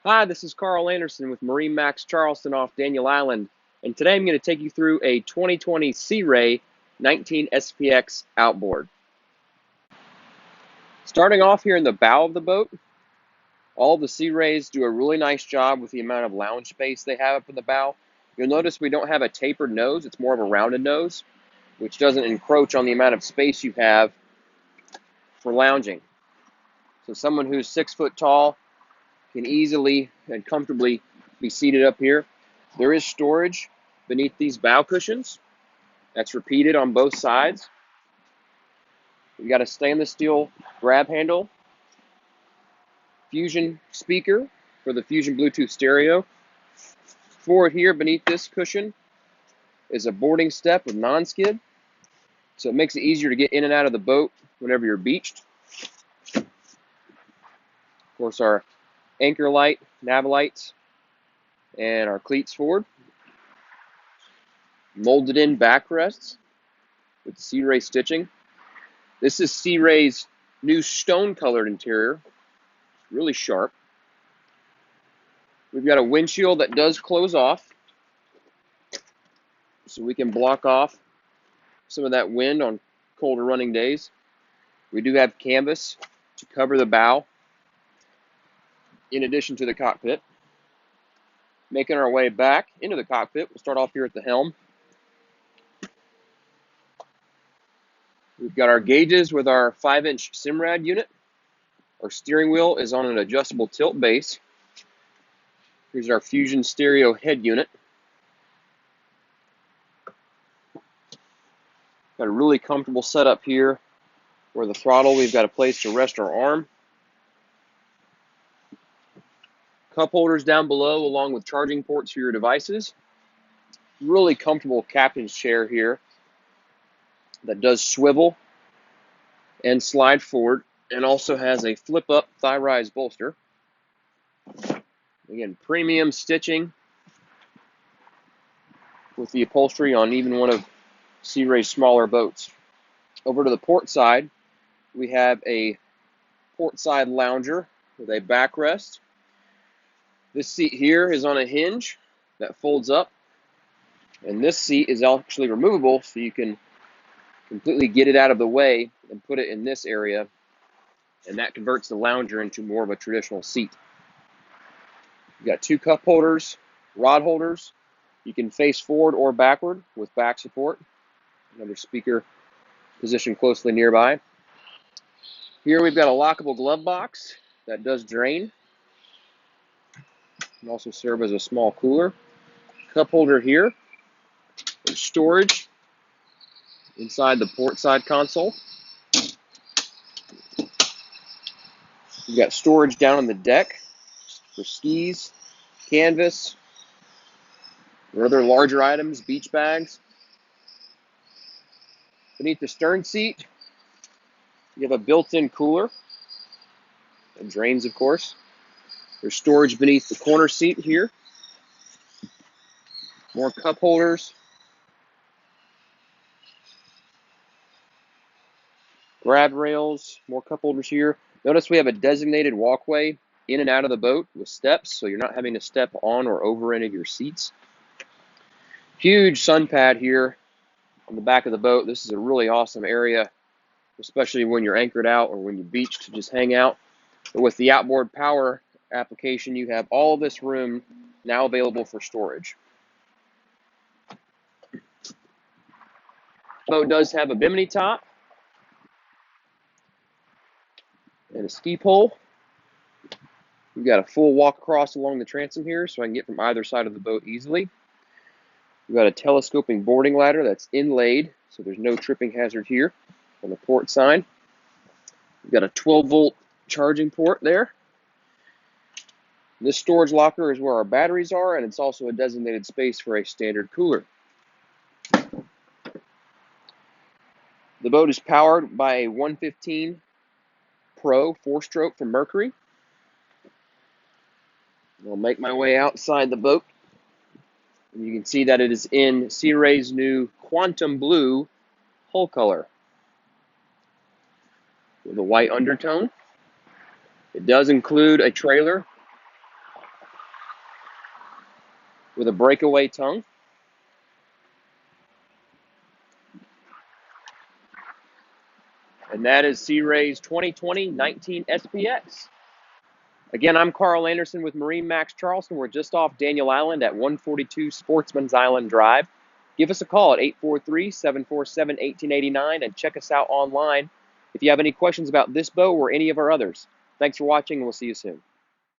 Hi, this is Carl Anderson with MarineMax Charleston off Daniel Island, and today I'm going to take you through a 2020 Sea Ray 19 SPX outboard. Starting off here in the bow of the boat, all the Sea Rays do a really nice job with the amount of lounge space they have up in the bow. You'll notice we don't have a tapered nose, it's more of a rounded nose, which doesn't encroach on the amount of space you have for lounging. So someone who's 6 foot tall can easily and comfortably be seated up here. There is storage beneath these bow cushions. That's repeated on both sides. We've got a stainless steel grab handle, Fusion speaker for the Fusion Bluetooth stereo. Forward here beneath this cushion is a boarding step with non-skid, so it makes it easier to get in and out of the boat whenever you're beached. Of course, our anchor light, nav lights, and our cleats forward. Molded in backrests with Sea Ray stitching. This is Sea Ray's new stone colored interior. It's really sharp. We've got a windshield that does close off, so we can block off some of that wind on colder running days. We do have canvas to cover the bow in addition to the cockpit. Making our way back into the cockpit, we'll start off here at the helm. We've got our gauges with our 5-inch Simrad unit. Our steering wheel is on an adjustable tilt base. Here's our Fusion stereo head unit. Got a really comfortable setup here where the throttle, we've got a place to rest our arm. Cup holders down below along with charging ports for your devices. Really comfortable captain's chair here that does swivel and slide forward and also has a flip-up thigh-rise bolster. Again, premium stitching with the upholstery on even one of Sea Ray's smaller boats. Over to the port side, we have a port side lounger with a backrest. This seat here is on a hinge that folds up, and this seat is actually removable, so you can completely get it out of the way and put it in this area, and that converts the lounger into more of a traditional seat. You've got 2 cup holders, rod holders. You can face forward or backward with back support. Another speaker positioned closely nearby. Here we've got a lockable glove box that does drain. Can also serve as a small cooler. Cup holder here. There's storage inside the port side console. We've got storage down on the deck for skis, canvas, or other larger items, beach bags. Beneath the stern seat, you have a built-in cooler. It drains, of course. There's storage beneath the corner seat here. More cup holders. Grab rails, more cup holders here. Notice we have a designated walkway in and out of the boat with steps, so you're not having to step on or over any of your seats. Huge sun pad here on the back of the boat. This is a really awesome area, especially when you're anchored out or when you're beached to just hang out. But with the outboard power application, you have all of this room now available for storage. The boat does have a bimini top and a ski pole. We've got a full walk across along the transom here, so I can get from either side of the boat easily. We've got a telescoping boarding ladder that's inlaid, so there's no tripping hazard here on the port side. We've got a 12-volt charging port there. This storage locker is where our batteries are, and it's also a designated space for a standard cooler. The boat is powered by a 115 Pro 4-stroke from Mercury. I'll make my way outside the boat, and you can see that it is in Sea Ray's new Quantum Blue hull color with a white undertone. It does include a trailer with a breakaway tongue. And that is Sea Ray's 2020-19 SPX. Again, I'm Carl Anderson with MarineMax Charleston. We're just off Daniel Island at 142 Sportsman's Island Drive. Give us a call at 843-747-1889 and check us out online if you have any questions about this boat or any of our others. Thanks for watching, and we'll see you soon.